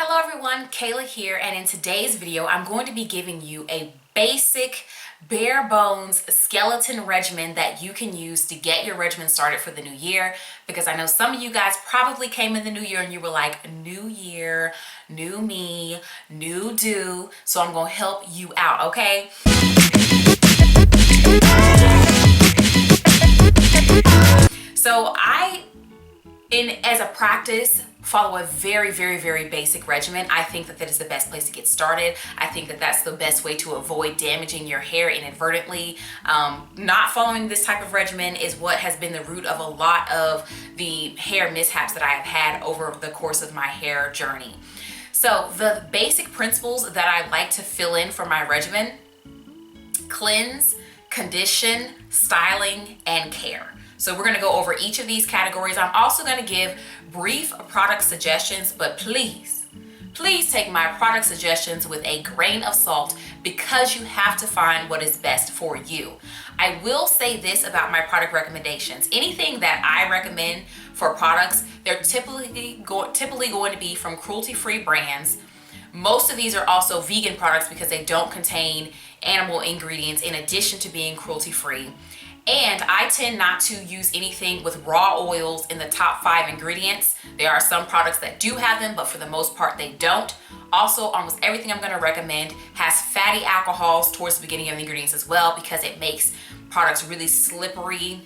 Hello everyone, Kayla here, and in today's video I'm going to be giving you a basic bare bones skeleton regimen that you can use to get your regimen started for the new year, because I know some of you guys probably came in the new year and you were like, new year, new me, new do. So I'm going to help you out, okay? So as a practice, follow a very basic regimen. I think that is the best place to get started. I think that that's the best way to avoid damaging your hair inadvertently. Not following this type of regimen is what has been the root of a lot of the hair mishaps that I have had over the course of my hair journey. So the basic principles that I like to fill in for my regimen: cleanse, condition, styling, and care. So we're going to go over each of these categories. I'm also going to give brief product suggestions, but please take my product suggestions with a grain of salt, because you have to find what is best for you. I will say this about my product recommendations: anything that I recommend for products, they're typically going to be from cruelty-free brands. Most of these are also vegan products because they don't contain animal ingredients in addition to being cruelty-free. And I tend not to use anything with raw oils in the top 5 ingredients. There are some products that do have them, but for the most part they don't. Also, almost everything I'm going to recommend has fatty alcohols towards the beginning of the ingredients as well, because it makes products really slippery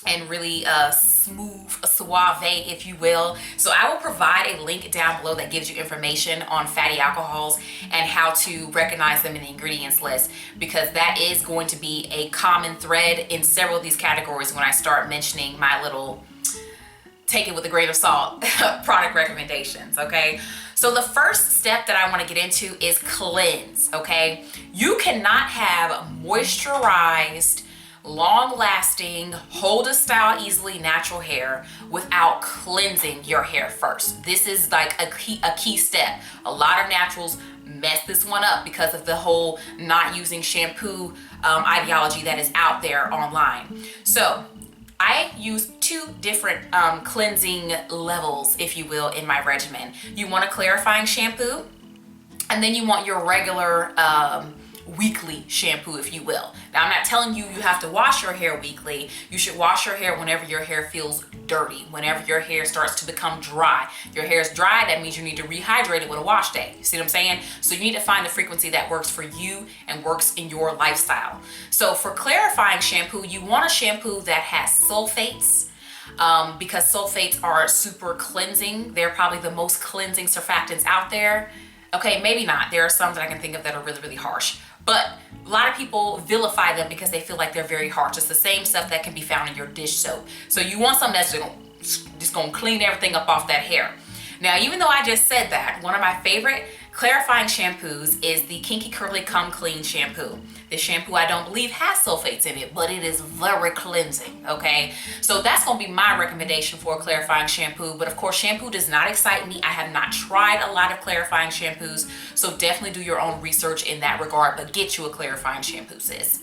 and really smooth, suave, if you will. So I will provide a link down below that gives you information on fatty alcohols and how to recognize them in the ingredients list, because that is going to be a common thread in several of these categories when I start mentioning my little take it with a grain of salt product recommendations, okay? So the first step that I want to get into is cleanse, okay? You cannot have moisturized, long-lasting, hold a style easily natural hair without cleansing your hair first. This is like a key step. A lot of naturals mess this one up because of the whole not using shampoo ideology that is out there online. So I use 2 different cleansing levels, if you will, in my regimen. You want a clarifying shampoo, and then you want your regular weekly shampoo, if you will. Now, I'm not telling you have to wash your hair weekly. You should wash your hair whenever your hair feels dirty, whenever your hair starts to become dry. Your hair is dry, that means you need to rehydrate it with a wash day. You see what I'm saying? So you need to find the frequency that works for you and works in your lifestyle. So for clarifying shampoo, you want a shampoo that has sulfates, because sulfates are super cleansing. They're probably the most cleansing surfactants out there. Okay, maybe not. There are some that I can think of that are really harsh. But a lot of people vilify them because they feel like they're very harsh. It's the same stuff that can be found in your dish soap. So you want something that's just gonna clean everything up off that hair. Now, even though I just said that, one of my favorite clarifying shampoos is the Kinky Curly Come Clean shampoo. This shampoo, I don't believe, has sulfates in it, but it is very cleansing, okay? So that's gonna be my recommendation for a clarifying shampoo. But of course, shampoo does not excite me. I have not tried a lot of clarifying shampoos, so definitely do your own research in that regard, but get you a clarifying shampoo, sis.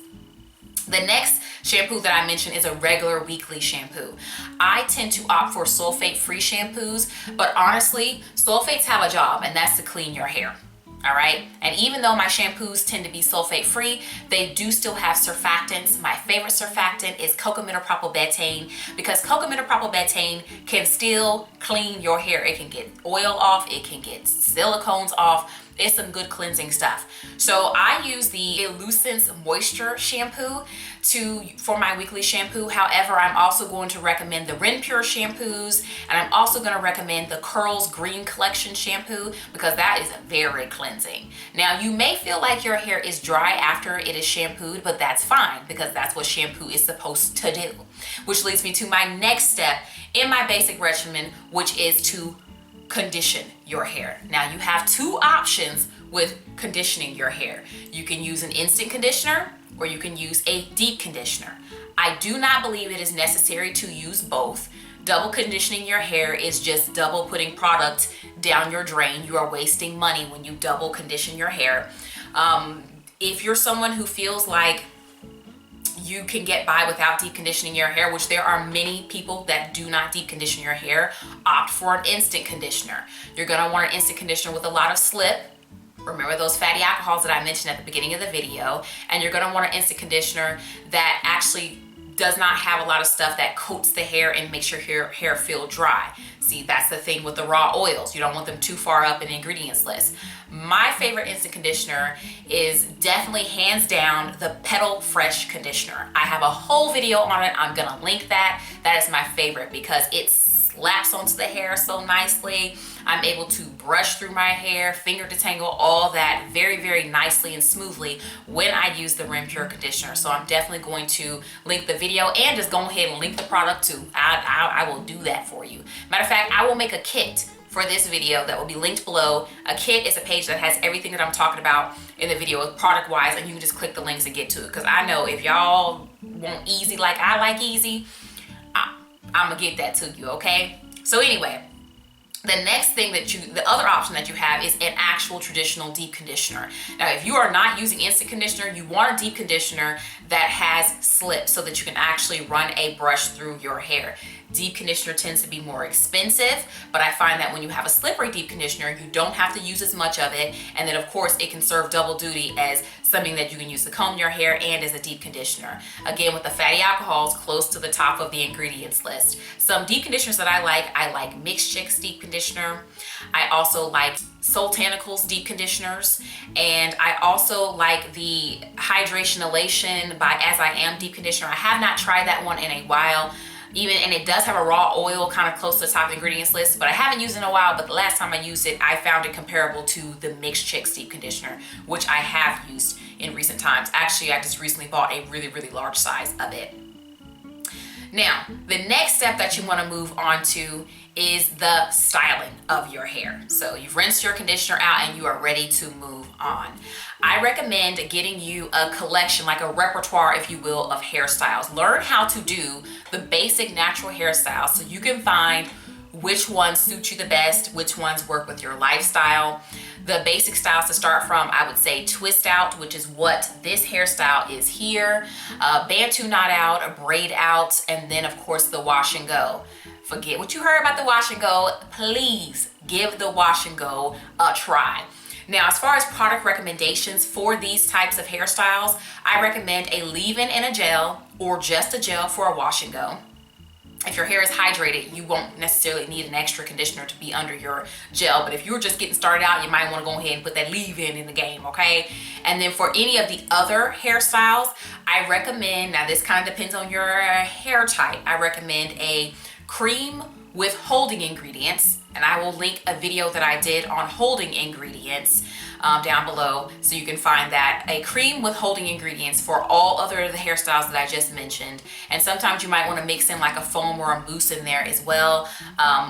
The next shampoo that I mentioned is a regular weekly shampoo. I tend to opt for sulfate-free shampoos, but honestly, sulfates have a job, and that's to clean your hair. All right, and even though my shampoos tend to be sulfate-free, they do still have surfactants. My favorite surfactant is cocamidopropylbetaine, because cocamidopropylbetaine can still clean your hair. It can get oil off, it can get silicones off. It's some good cleansing stuff. So I use the Illucence Moisture shampoo for my weekly shampoo. However, I'm also going to recommend the Renpure shampoos, and I'm also going to recommend the Curls Green Collection shampoo, because that is very cleansing. Now, you may feel like your hair is dry after it is shampooed, but that's fine, because that's what shampoo is supposed to do. Which leads me to my next step in my basic regimen, which is to condition your hair. Now, you have 2 options with conditioning your hair. You can use an instant conditioner, or you can use a deep conditioner. I do not believe it is necessary to use both. Double conditioning your hair is just double putting product down your drain. You are wasting money when you double condition your hair. If you're someone who feels like you can get by without deep conditioning your hair, which there are many people that do not deep condition your hair, opt for an instant conditioner. You're gonna want an instant conditioner with a lot of slip. Remember those fatty alcohols that I mentioned at the beginning of the video. And you're gonna want an instant conditioner that actually does not have a lot of stuff that coats the hair and makes your hair feel dry. See, that's the thing with the raw oils. You don't want them too far up in the ingredients list. My favorite instant conditioner is definitely hands down the Petal Fresh conditioner. I have a whole video on it. I'm gonna link that. That is my favorite because it slaps onto the hair so nicely. I'm able to brush through my hair, finger detangle, all that very, very nicely and smoothly when I use the Renpure conditioner. So I'm definitely going to link the video and just go ahead and link the product too. I will do that for you. Matter of fact, I will make a kit for this video that will be linked below. A kit is a page that has everything that I'm talking about in the video product wise, and you can just click the links and get to it. Because I know if y'all want easy like I like easy, I'm gonna get that to you, okay? So anyway, the next thing the other option that you have is an actual traditional deep conditioner. Now, if you are not using instant conditioner, you want a deep conditioner that has slip so that you can actually run a brush through your hair. Deep conditioner tends to be more expensive, but I find that when you have a slippery deep conditioner, you don't have to use as much of it. And then of course it can serve double duty as something that you can use to comb your hair and as a deep conditioner. Again, with the fatty alcohols close to the top of the ingredients list. Some deep conditioners that I like Mixed Chicks deep conditioner. I also like Soultanicals deep conditioners, and I also like the Hydration Elation by As I Am deep conditioner. I have not tried that one in a while. And it does have a raw oil kind of close to the top of the ingredients list, but I haven't used it in a while. But the last time I used it, I found it comparable to the Mixed Chicks deep conditioner, which I have used in recent times. Actually, I just recently bought a really, really large size of it. Now, the next step that you want to move on to is the styling of your hair. So you've rinsed your conditioner out and you are ready to move on. I recommend getting you a collection, like a repertoire, if you will, of hairstyles. Learn how to do the basic natural hairstyles so you can find which ones suit you the best, which ones work with your lifestyle. The basic styles to start from, I would say twist out, which is what this hairstyle is here, Bantu knot out, a braid out, and then of course the wash and go. Forget what you heard about the wash and go. Please give the wash and go a try. Now, as far as product recommendations for these types of hairstyles, I recommend a leave-in and a gel, or just a gel for a wash and go. If your hair is hydrated, you won't necessarily need an extra conditioner to be under your gel. But if you're just getting started out, you might want to go ahead and put that leave-in the game, okay? And then for any of the other hairstyles, I recommend, now this kind of depends on your hair type, I recommend a cream with holding ingredients. And I will link a video that I did on holding ingredients down below, so you can find that. A cream with holding ingredients for all other of the hairstyles that I just mentioned. And sometimes you might want to mix in like a foam or a mousse in there as well,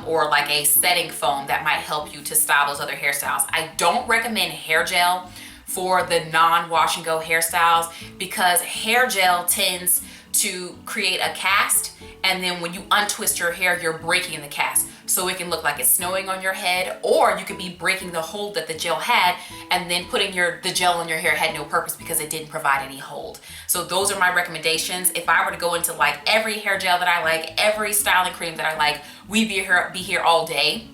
or like a setting foam that might help you to style those other hairstyles. I don't recommend hair gel for the non-wash and go hairstyles because hair gel tends to create a cast, and then when you untwist your hair, you're breaking the cast. So it can look like it's snowing on your head, or you could be breaking the hold that the gel had, and then putting the gel on your hair had no purpose because it didn't provide any hold. So those are my recommendations. If I were to go into like every hair gel that I like, every styling cream that I like, we'd be here all day.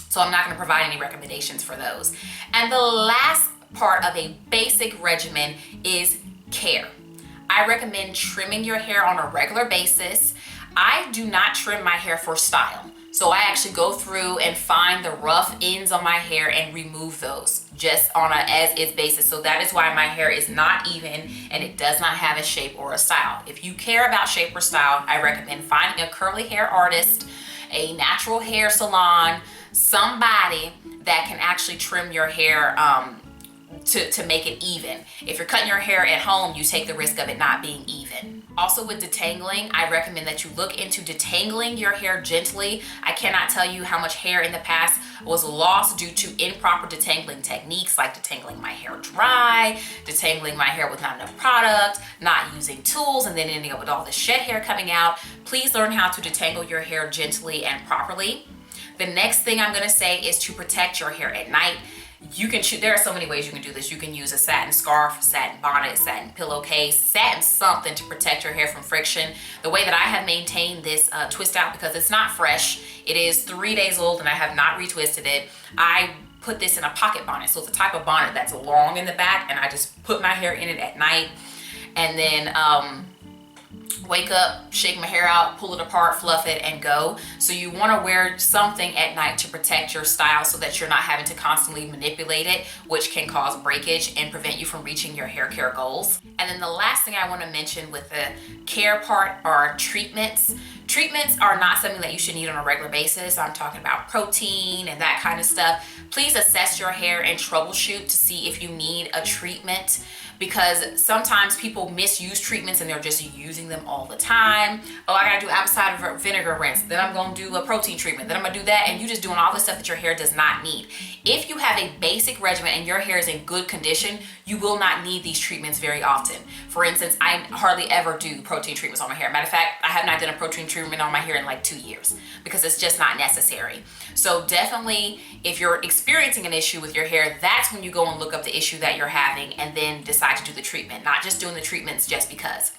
So I'm not going to provide any recommendations for those. And the last part of a basic regimen is care. I recommend trimming your hair on a regular basis. I do not trim my hair for style. So I actually go through and find the rough ends on my hair and remove those just on a as-is basis. So that is why my hair is not even and it does not have a shape or a style. If you care about shape or style, I recommend finding a curly hair artist, a natural hair salon, somebody that can actually trim your hair to make it even. If you're cutting your hair at home, you take the risk of it not being even. Also with detangling, I recommend that you look into detangling your hair gently. I cannot tell you how much hair in the past was lost due to improper detangling techniques, like detangling my hair dry, detangling my hair with not enough product, not using tools, and then ending up with all the shed hair coming out. Please learn how to detangle your hair gently and properly. The next thing I'm gonna say is to protect your hair at night. You can choose, there are so many ways you can do this. You can use a satin scarf, satin bonnet, satin pillowcase, satin something to protect your hair from friction. The way that I have maintained this twist out, because it's not fresh, it is 3 days old and I have not retwisted it. I put this in a pocket bonnet. So it's a type of bonnet that's long in the back, and I just put my hair in it at night, and then wake up, shake my hair out, pull it apart, fluff it, and go. So you want to wear something at night to protect your style so that you're not having to constantly manipulate it, which can cause breakage and prevent you from reaching your hair care goals. And then the last thing I want to mention with the care part are treatments. Treatments are not something that you should need on a regular basis. I'm talking about protein and that kind of stuff. Please assess your hair and troubleshoot to see if you need a treatment, because sometimes people misuse treatments and they're just using them all the time. Oh, I gotta do apple cider vinegar rinse, then I'm gonna do a protein treatment, then I'm gonna do that, and you just doing all the stuff that your hair does not need. If you have a basic regimen and your hair is in good condition, you will not need these treatments very often. For instance, I hardly ever do protein treatments on my hair. Matter of fact, I have not done a protein treatment on my hair in like 2 years because it's just not necessary. So definitely, if you're experiencing an issue with your hair, that's when you go and look up the issue that you're having and then decide to do the treatment, not just doing the treatments just because.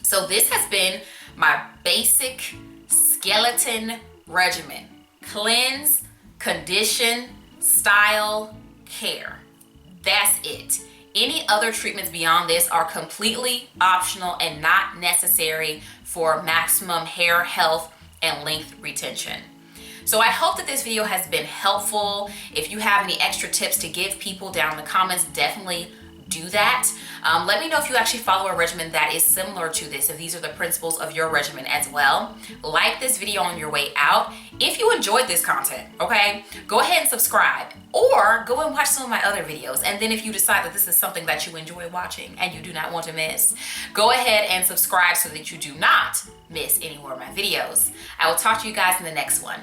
So this has been my basic skeleton regimen: cleanse, condition, style, care. That's it. Any other treatments beyond this are completely optional and not necessary for maximum hair health and length retention. So I hope that this video has been helpful. If you have any extra tips to give people down in the comments, definitely do that. Let me know if you actually follow a regimen that is similar to this, if these are the principles of your regimen as well. Like this video on your way out. If you enjoyed this content, okay, go ahead and subscribe, or go and watch some of my other videos. And then if you decide that this is something that you enjoy watching and you do not want to miss, go ahead and subscribe so that you do not miss any more of my videos. I will talk to you guys in the next one.